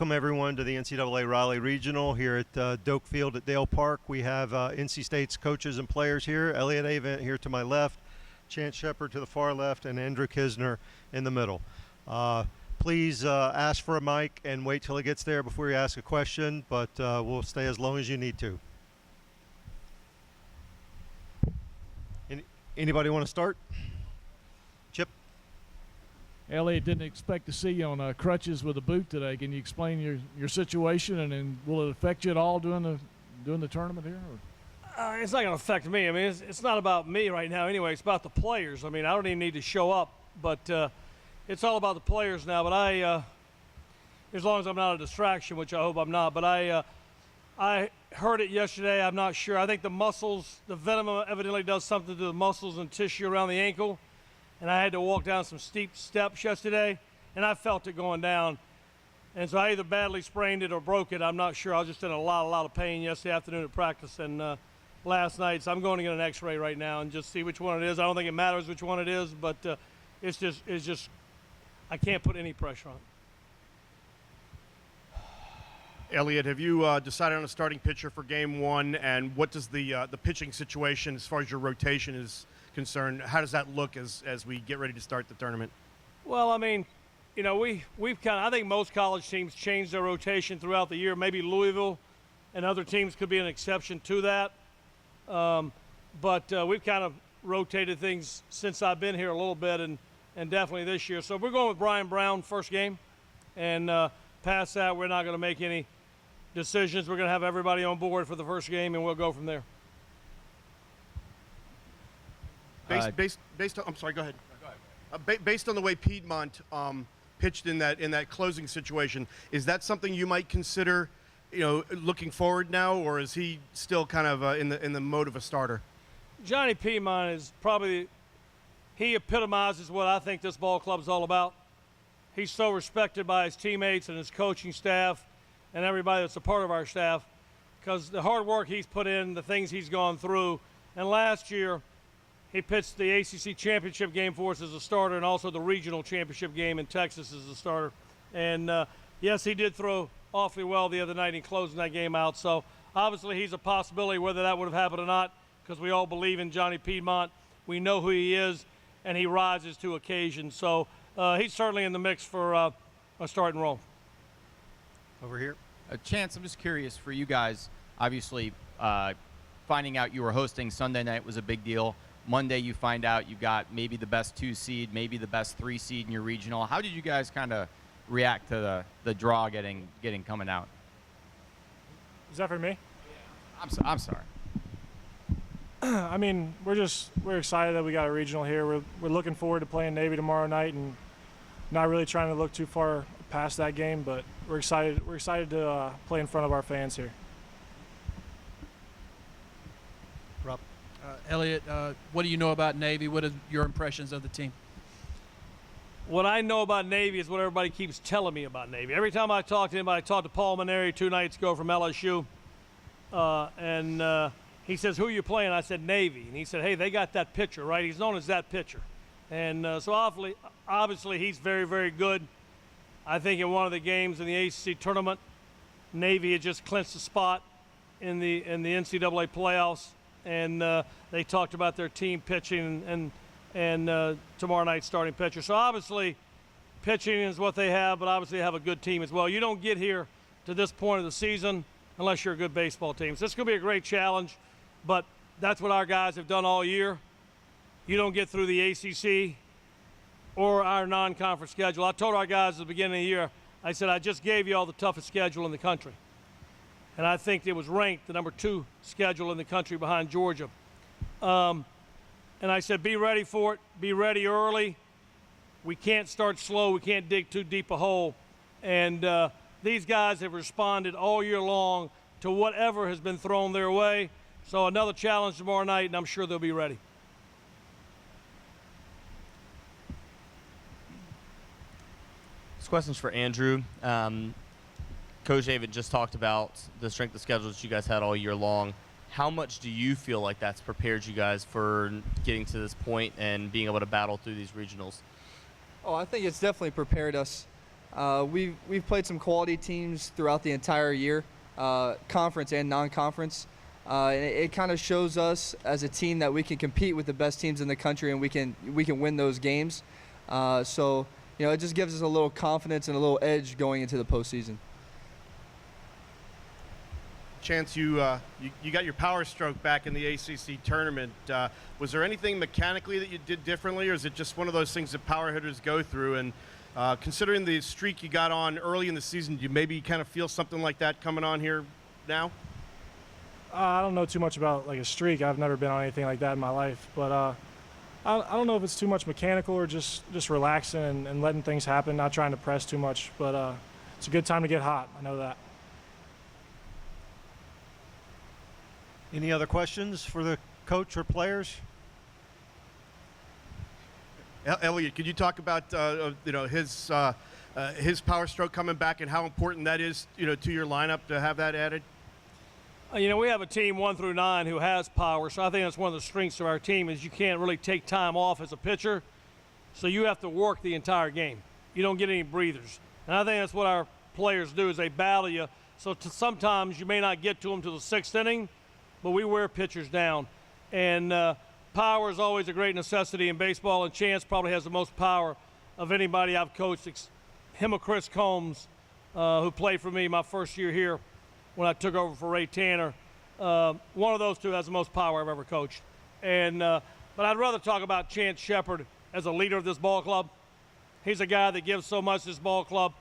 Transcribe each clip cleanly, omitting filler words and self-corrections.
welcome everyone to the NCAA Raleigh Regional here at Doak Field at Dale Park. We have NC State's coaches and players here. Elliot Avent here to my left, Chance Shepard to the far left, and Andrew Kisner in the middle. Please ask for a mic and wait till it gets there before you ask a question, but we'll stay as long as you need to. Anybody want to start? Chip? Elliot, didn't expect to see you on crutches with a boot today. Can you explain your situation, and then will it affect you at all during the tournament here? It's not going to affect me. I mean, it's not about me right now anyway. It's about the players. I mean, I don't even need to show up, but it's all about the players now. But as long as I'm not a distraction, which I hope I'm not, but I heard it yesterday. I'm not sure. I think the muscles, the venom evidently does something to the muscles and tissue around the ankle. And I had to walk down some steep steps yesterday, and I felt it going down. And so I either badly sprained it or broke it. I'm not sure. I was just in a lot of pain yesterday afternoon at practice and last night. So I'm going to get an X-ray right now and just see which one it is. I don't think it matters which one it is, but it's just I can't put any pressure on it. Elliot, have you decided on a starting pitcher for Game 1, and what does the pitching situation as far as your rotation is concerned, how does that look as we get ready to start the tournament? Well, I mean, you know, we've I think most college teams change their rotation throughout the year. Maybe Louisville and other teams could be an exception to that. But we've kind of rotated things since I've been here a little bit, and definitely this year. So we're going with Brian Brown first game, and past that we're not going to make any decisions. We're going to have everybody on board for the first game, and we'll go from there. Based on, I'm sorry, go ahead. Based on the way Piedmont pitched in that closing situation, is that something you might consider, you know, looking forward now, or is he still kind of in the mode of a starter? Johnny Piedmont is probably, he epitomizes what I think this ball club is all about. He's so respected by his teammates and his coaching staff and everybody that's a part of our staff because the hard work he's put in, the things he's gone through. And last year, he pitched the ACC championship game for us as a starter and also the regional championship game in Texas as a starter. And, yes, he did throw awfully well the other night in closing that game out. So, obviously, he's a possibility whether that would have happened or not because we all believe in Johnny Piedmont. We know who he is, and he rises to occasion. So, he's certainly in the mix for a starting role. Over here. Chance, I'm just curious for you guys. Obviously, finding out you were hosting Sunday night was a big deal. Monday you find out you got maybe the best 2 seed, maybe the best 3 seed in your regional. How did you guys kind of react to the draw getting coming out? Is that for me? I'm sorry. I mean, we're excited that we got a regional here. We're looking forward to playing Navy tomorrow night, and not really trying to look too far past that game, but we're excited. We're excited to play in front of our fans here. Rob. Elliot, what do you know about Navy? What are your impressions of the team? What I know about Navy is what everybody keeps telling me about Navy. Every time I talk to anybody, I talked to Paul Maneri 2 nights ago from LSU, and he says, who are you playing? I said, Navy. And he said, hey, they got that pitcher, right? He's known as that pitcher. And so obviously he's very, very good. I think in one of the games in the ACC tournament, Navy had just clinched a spot in the NCAA playoffs. And they talked about their team pitching and tomorrow night's starting pitcher. So obviously pitching is what they have, but obviously they have a good team as well. You don't get here to this point of the season unless you're a good baseball team. So it's going to be a great challenge, but that's what our guys have done all year. You don't get through the ACC or our non-conference schedule. I told our guys at the beginning of the year, I said, I just gave you all the toughest schedule in the country. And I think it was ranked the number 2 schedule in the country behind Georgia. And I said, be ready for it. Be ready early. We can't start slow. We can't dig too deep a hole. And these guys have responded all year long to whatever has been thrown their way. So another challenge tomorrow night, and I'm sure they'll be ready. This question's for Andrew. Coach Avent just talked about the strength of schedule that you guys had all year long. How much do you feel like that's prepared you guys for getting to this point and being able to battle through these regionals? Oh, I think it's definitely prepared us. We've played some quality teams throughout the entire year, conference and non-conference. And it kind of shows us as a team that we can compete with the best teams in the country, and we can win those games. So it just gives us a little confidence and a little edge going into the postseason. Chance, you got your power stroke back in the ACC tournament. Was there anything mechanically that you did differently, or is it just one of those things that power hitters go through? And considering the streak you got on early in the season, do you maybe kind of feel something like that coming on here now? I don't know too much about like a streak. I've never been on anything like that in my life, but I don't know if it's too much mechanical or just relaxing and letting things happen, not trying to press too much. But it's a good time to get hot. I know that. Any other questions for the coach or players? Elliot, could you talk about his power stroke coming back and how important that is to your lineup to have that added? We have a team 1 through 9 who has power, so I think that's one of the strengths of our team is you can't really take time off as a pitcher, so you have to work the entire game. You don't get any breathers, and I think that's what our players do is they battle you. So sometimes you may not get to them to the 6th inning, but we wear pitchers down, and power is always a great necessity in baseball, and Chance probably has the most power of anybody I've coached. Him or Chris Combs, who played for me my first year here when I took over for Ray Tanner. One of those two has the most power I've ever coached. But I'd rather talk about Chance Shepard as a leader of this ball club. He's a guy that gives so much to this ball club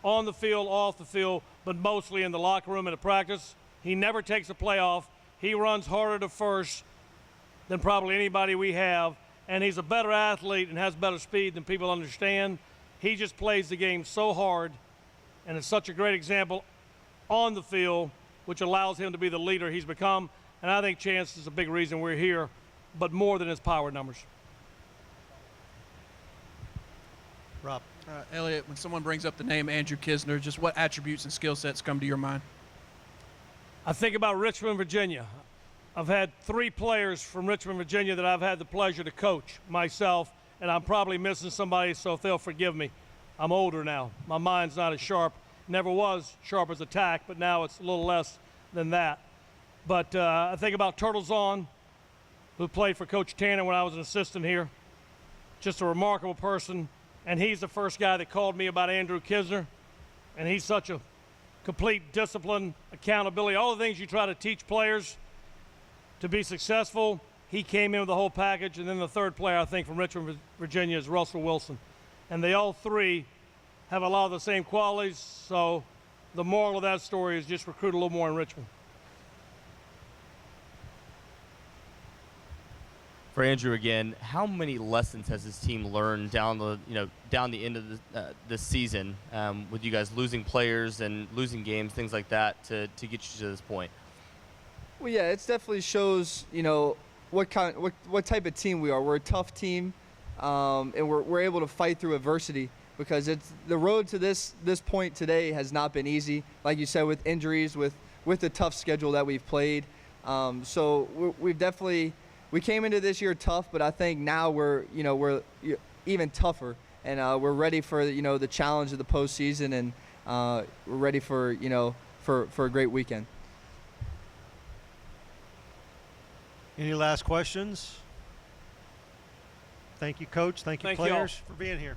on the field, off the field, but mostly in the locker room and at practice. He never takes a play off. He runs harder to first than probably anybody we have, and he's a better athlete and has better speed than people understand. He just plays the game so hard, and it's such a great example on the field, which allows him to be the leader he's become. And I think Chance is a big reason we're here, but more than his power numbers. Rob. Elliot, when someone brings up the name Andrew Kisner, just what attributes and skill sets come to your mind? I think about Richmond, Virginia. I've had 3 players from Richmond, Virginia that I've had the pleasure to coach myself, and I'm probably missing somebody, so if they'll forgive me. I'm older now. My mind's not as sharp. Never was sharp as a tack, but now it's a little less than that. But I think about Turtles On, who played for Coach Tanner when I was an assistant here. Just a remarkable person, and he's the first guy that called me about Andrew Kisner, and he's such a complete discipline, accountability, all the things you try to teach players to be successful. He came in with the whole package. And then the third player, I think, from Richmond, Virginia is Russell Wilson. And they all 3 have a lot of the same qualities, so the moral of that story is just recruit a little more in Richmond. For Andrew again, how many lessons has this team learned down the end of this season with you guys losing players and losing games, things like that, to get you to this point? Well, yeah, it definitely shows what type of team we are. We're a tough team, and we're able to fight through adversity. Because it's the road to this point today has not been easy, like you said, with injuries, with the tough schedule that we've played. So we came into this year tough, but I think now we're even tougher, and we're ready for the challenge of the postseason, and we're ready for a great weekend. Any last questions? Thank you, Coach. Thank you, players, for being here.